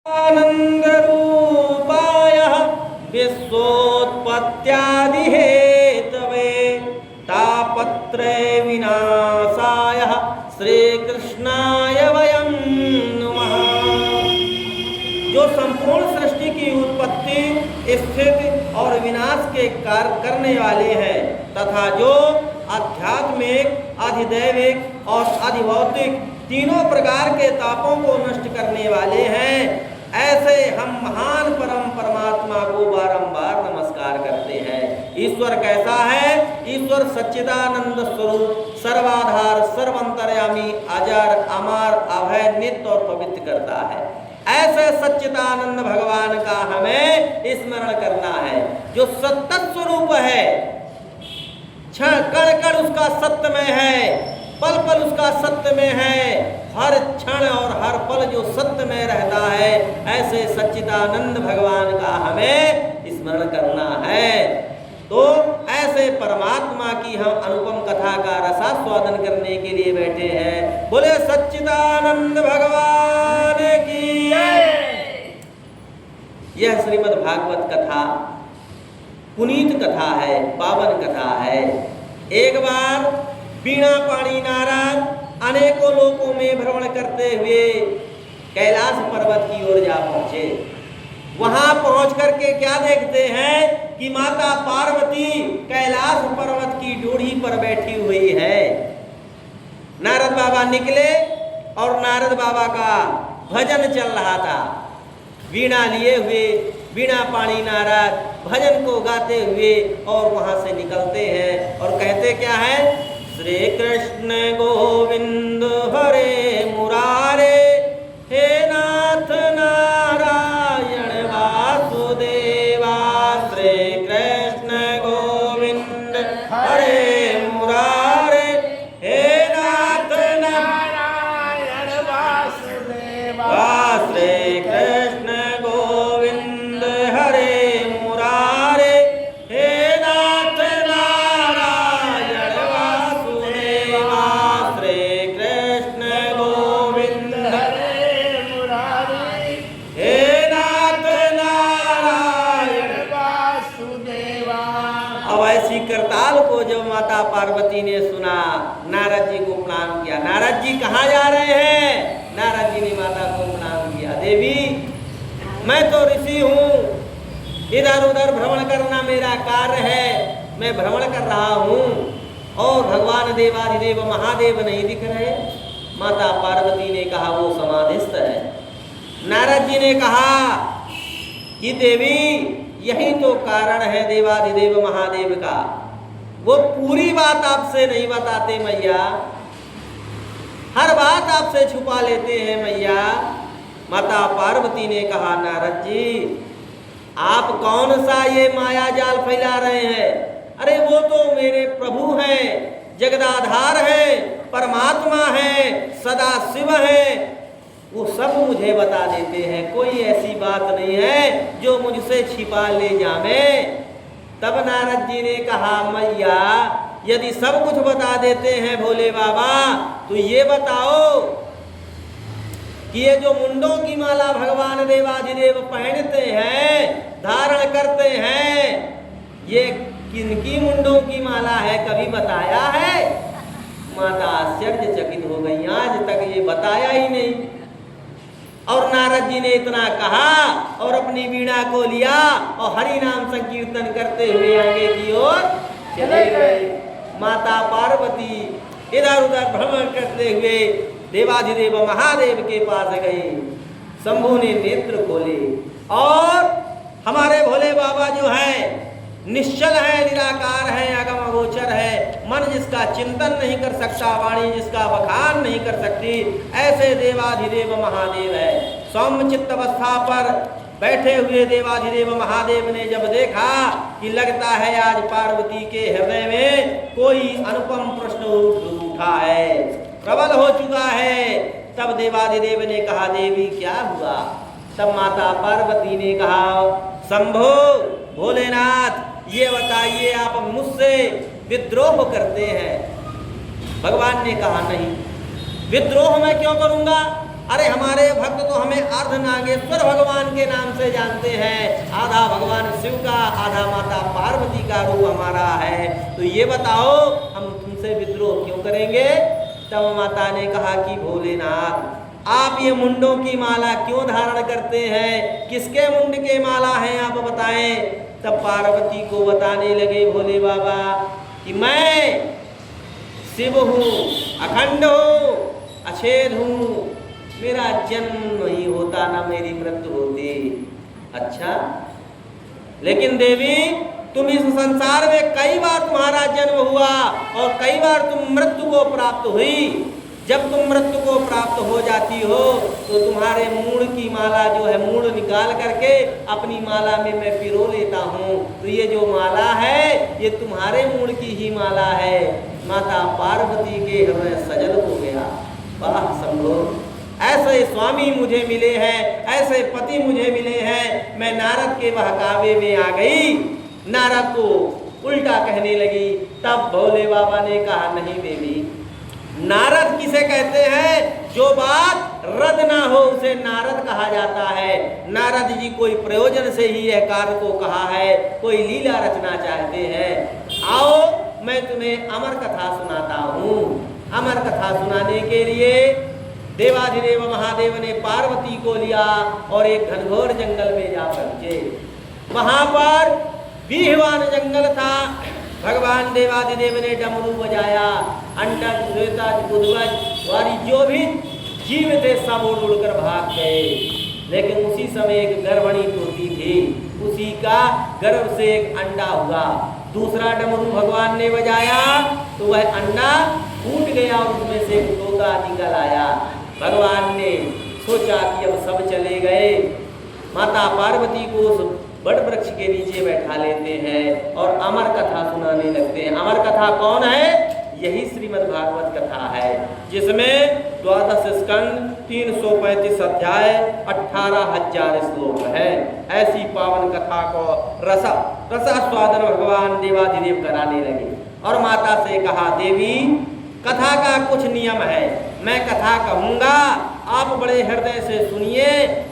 आनंद रूपाय विश्वोत्पत्त्यादि Hathaway तापत्रय विनाशाय श्री कृष्णाय वयं नमः। जो संपूर्ण सृष्टि की उत्पत्ति, स्थिति और विनाश के कार्य करने वाले हैं तथा जो आध्यात्मिक, अधिदैविक और अधिभौतिक तीनों प्रकार के तापों को नष्ट करने वाले हैं, ऐसे हम महान परम परमात्मा को बारंबार नमस्कार करते हैं। ईश्वर कैसा है? ईश्वर सच्चिदानंद स्वरूप, सर्वाधार, सर्वंतर्यामी, अजर, अमर, अभय, नित्य और पवित्र करता है। ऐसे सच्चिदानंद भगवान का हमें स्मरण करना है, जो सत्य स्वरूप है, क्षण कण कण उसका सत्य में है, पल पल उसका सत्य में है, हर क्षण और हर पल जो सत्य में रहता है, ऐसे सच्चिदानंद भगवान का हमें स्मरण करना है। तो ऐसे परमात्मा की हम अनुपम कथा का रसास्वादन करने के लिए बैठे हैं। बोले सच्चिदानंद भगवान की जय। यह श्रीमद् भागवत कथा पुनीत कथा है, पावन कथा है। एक बार वीणा पाणी नारद अनेकों लोकों में भ्रमण करते हुए कैलाश पर्वत की ओर जा पहुंचे। वहां पहुंच करके क्या देखते हैं कि माता पार्वती कैलाश पर्वत की डोरी पर बैठी हुई है। नारद बाबा निकले और नारद बाबा का भजन चल रहा था। वीणा लिए हुए वीणा पाणी नारद भजन को गाते हुए और वहां से निकलते हैं और कहते क्या है? श्री कृष्ण गोविंद हरे मुरारे, हे नाथ नारायण वासुदेवा। श्री कृष्ण गोविंद हरे मुरारे, हे नाथ नारायण वासुदेवा। श्री कृष्ण गोविंद हरे मुरारे, हे नाथ नारायण वासुदेवा। श्री कृष्ण गोविंद हरे मुरारे, हे नाथ नारायण वासुदेवा। अब ऐसी करताल को जब माता पार्वती ने सुना, नारद जी को प्रणाम किया। नारद जी कहाँ जा रहे हैं? नारद जी ने माता को प्रणाम किया। देवी, मैं तो ऋषि हूँ, इधर उधर भ्रमण करना मेरा कार्य है, मैं भ्रमण कर रहा हूँ और भगवान देवाधिदेव महादेव नहीं दिख रहे। माता पार्वती ने कहा वो समाधिस्थ है। नारद जी ने कहा कि देवी, यही तो कारण है देवाधिदेव महादेव का, वो पूरी बात आपसे नहीं बताते मैया, हर बात आपसे छुपा लेते हैं मैया। माता पार्वती ने कहा नारद जी, आप कौन सा ये माया जाल फैला रहे हैं? अरे वो तो मेरे प्रभु हैं, जगदाधार है, परमात्मा है, सदा शिव है, वो सब मुझे बता देते हैं। कोई ऐसी बात नहीं है जो मुझसे छिपा ले जावे। तब नारद जी ने कहा मैया, यदि सब कुछ बता देते हैं भोले बाबा, तो ये बताओ कि ये जो मुंडों की माला भगवान देवाधिदेव पहनते हैं, धारण करते हैं, ये किनकी मुंडों की माला है? कभी बताया है? माता आश्चर्यचकित हो गई, आज तक ये बताया ही नहीं। और नारद जी ने इतना कहा और अपनी वीणा को लिया और हरि नाम संकीर्तन करते हुए आगे की ओर चले गए। माता पार्वती इधर उधर भ्रमण करते हुए देवाधिदेव महादेव के पास गई। शंभु ने नेत्र खोले और हमारे भोले बाबा जो है निश्चल है, निराकार है, अगम अगोचर है, मन जिसका चिंतन नहीं कर सकता, वाणी जिसका बखान नहीं कर सकती, ऐसे देवाधिदेव महादेव है। सौम्य चित्त अवस्था पर बैठे हुए देवाधिदेव महादेव ने जब देखा कि लगता है आज पार्वती के हृदय में कोई अनुपम प्रश्न उठा है, प्रबल हो चुका है, तब देवाधिदेव ने कहा देवी क्या हुआ? तब माता पार्वती ने कहा शंभो, भोलेनाथ, ये बताइए आप मुझसे विद्रोह करते हैं? भगवान ने कहा नहीं, विद्रोह मैं क्यों करूंगा? अरे हमारे भक्त तो हमें अर्धनागेश्वर भगवान के नाम से जानते हैं, आधा भगवान शिव का आधा माता पार्वती का रूप हमारा है, तो ये बताओ हम तुमसे विद्रोह क्यों करेंगे। तब माता ने कहा कि भोलेनाथ आप ये मुंडों की माला क्यों धारण करते हैं, किसके मुंड के माला हैं आप बताएं। तब पार्वती को बताने लगे भोले बाबा कि मैं शिव हूँ, अखंड हूँ, अछेद हूँ, मेरा जन्म नहीं होता ना मेरी मृत्यु होती। अच्छा, लेकिन देवी तुम इस संसार में कई बार तुम्हारा जन्म हुआ और कई बार तुम मृत्यु को प्राप्त हुई। जब तुम मृत्यु को प्राप्त हो जाती हो तो तुम्हारे मूड़ की माला जो है, मूड़ निकाल करके अपनी माला में मैं पिरो लेता हूँ, तो ये जो माला है ये तुम्हारे मूड़ की ही माला है। माता पार्वती के हृदय सजल हो गया। वाह संभो, ऐसे स्वामी मुझे मिले हैं, ऐसे पति मुझे मिले हैं। मैं नारद के बहकावे में आ गई, नारद को उल्टा कहने लगी। तब भोले बाबा ने कहा नहीं देवी, नारद किसे कहते हैं, जो बात रद ना हो उसे नारद कहा जाता है। नारद जी कोई प्रयोजन से ही यह कार्य को कहा है, कोई लीला रचना चाहते हैं। आओ मैं तुम्हें अमर कथा सुनाता हूँ। अमर कथा सुनाने के लिए देवाधिदेव महादेव ने पार्वती को लिया और एक घनघोर जंगल में जा पहुंचे। वहां पर बीहवान जंगल था। भगवान देवाधिदेव ने डमरू बजाया, अंडज श्वेतज उद्वज वारी जो भी जीव थे सब उड़ उड़कर भाग गए। लेकिन उसी समय एक गर्भणी तोती थी, उसी का गर्भ से एक अंडा हुआ। दूसरा डमरू भगवान ने बजाया तो वह अंडा फूट गया और उसमें से एक तोता निकल आया। भगवान ने सोचा कि अब सब चले गए, माता पार्वती को उस बड़ वृक्ष के नीचे बैठा लेते हैं और अमर कथा सुनाने लगते हैं। अमर कथा कौन है, यही श्रीमद् भागवत कथा है, जिसमें 12 स्कंद 335 अध्याय 18,000 श्लोक है। ऐसी पावन कथा को रसास्वादन भगवान देवाधिदेव कराने लगे और माता से कहा, देवी कथा का कुछ नियम है, मैं कथा कहूँगा, आप बड़े हृदय से सुनिए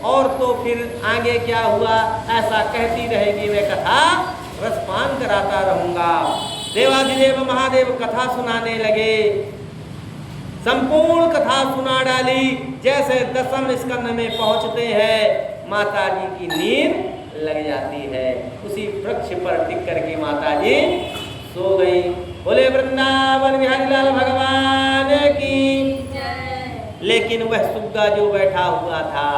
और तो फिर आगे क्या हुआ ऐसा कहती रहेगी, मैं कथा रसपान कराता रहूँगा। देवाधिदेव महादेव कथा सुनाने लगे। संपूर्ण कथा सुना डाली। जैसे दसम स्कंद में पहुँचते हैं माता जी की नींद लग जाती है। उसी वृक्ष पर टिक करके माता जी सो गई। बोले वृंदावन बिहारी लाल भगवान की। लेकिन वह सुग्गा जो बैठा हुआ था,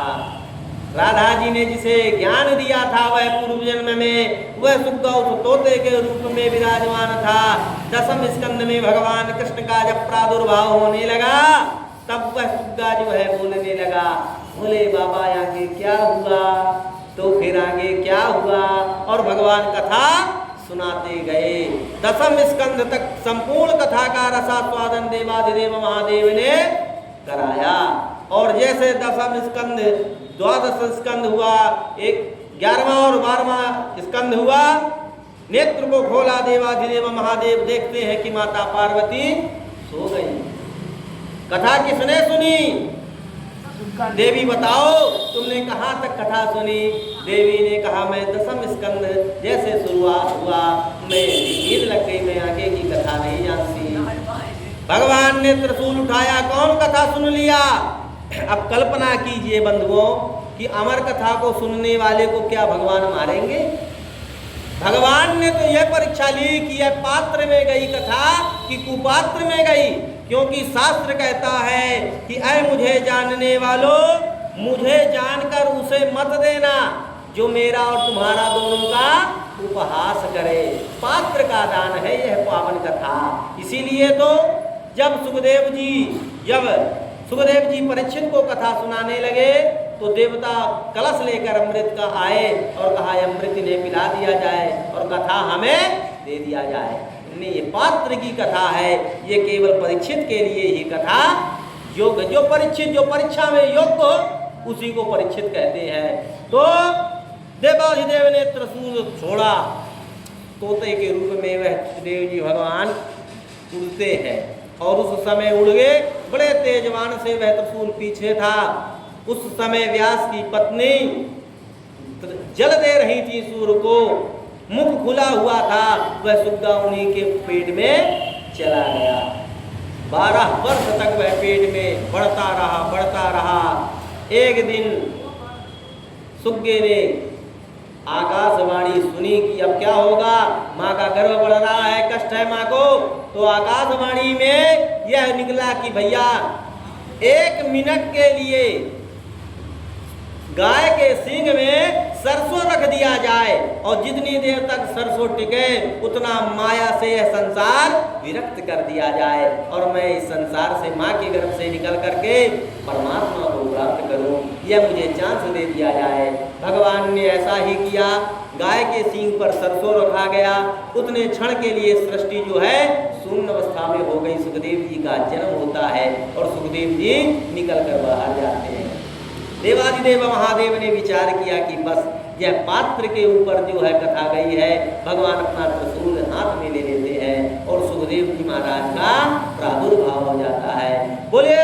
राधा जी ने जिसे ज्ञान दिया था, वह पूर्व जन्म में वह सुग्गा उस तोते के रूप में विराजमान था। दसम स्कंद में भगवान कृष्ण का जब प्रादुर्भाव होने लगा तब वह सुग्गा जो है बोलने लगा, बोले बाबा आगे क्या हुआ, तो फिर आगे क्या हुआ, और भगवान कथा सुनाते गए। दसम स्कंद तक संपूर्ण कथा का रसास्वादन देवाधिदेव महादेव ने कराया। और जैसे दसम स्कंद 12 स्कंद हुआ, एक 11वां और 12वां स्कंद हुआ, नेत्र को खोला देवाधिदेव महादेव, देखते हैं कि माता पार्वती सो गई। कथा किसने सुनी, देवी बताओ तुमने कहाँ तक कथा सुनी। देवी ने कहा मैं दसम स्कंद जैसे शुरुआत हुआ मैं नींद लग गई, मैं आगे की कथा नहीं जानती। भगवान ने त्रिशूल उठाया, कौन कथा सुन लिया। अब कल्पना कीजिए बंधुओं कि अमर कथा को सुनने वाले को क्या भगवान मारेंगे। भगवान ने तो यह परीक्षा ली कि यह पात्र में गई कथा कि कुपात्र में गई, क्योंकि शास्त्र कहता है कि ऐ मुझे जानने वालों, मुझे जानकर उसे मत देना जो मेरा और तुम्हारा दोनों का उपहास करे। पात्र का दान है यह पावन कथा। इसीलिए तो जब सुखदेव जी परीक्षित को कथा सुनाने लगे तो देवता कलश लेकर अमृत का आए और कहा अमृत इन्हें पिला दिया जाए और कथा हमें दे दिया जाए। नहीं, ये पात्र की कथा है, ये केवल परीक्षित के लिए ही कथा योग्य, जो परीक्षित जो परीक्षा में योग्य हो उसी को परीक्षित कहते हैं। तो देवाधिदेव ने त्रिशूल छोड़ा, तोते के रूप में वह देव जी भगवान उड़ते हैं और उस समय उड़ गए बड़े तेजवान से वह त्रिशूल पीछे था। उस समय व्यास की पत्नी जल दे रही थी सूर्य को, मुख खुला हुआ था, वह सुग्गा उन्हीं के पेट में चला गया। 12 वर्ष तक वह पेट में बढ़ता रहा। एक दिन सुग्गे ने आकाशवाणी सुनी कि अब क्या होगा, माँ का गर्भ बढ़ रहा है, कष्ट है माँ को। तो आकाशवाणी में यह निकला कि भैया 1 मिनट के लिए गाय के सींग में सरसों रख दिया जाए और जितनी देर तक सरसों टिके उतना माया से यह संसार विरक्त कर दिया जाए और मैं इस संसार से माँ के गर्भ से निकल करके परमात्मा को प्राप्त करूं, यह मुझे चांस दे दिया जाए। भगवान ने ऐसा ही किया। गाय के सींग पर सरसों रखा गया। उतने क्षण के लिए सृष्टि जो है शून्य अवस्था में हो गई। सुखदेव जी का जन्म होता है और सुखदेव जी निकल कर बाहर जाते हैं। देवादिदेव महादेव ने विचार किया कि बस यह पात्र के ऊपर जो है कथा गई है, भगवान अपना त्रिशूल हाथ में ले लेते हैं और सुखदेव जी महाराज का प्रादुर्भाव हो जाता है। बोले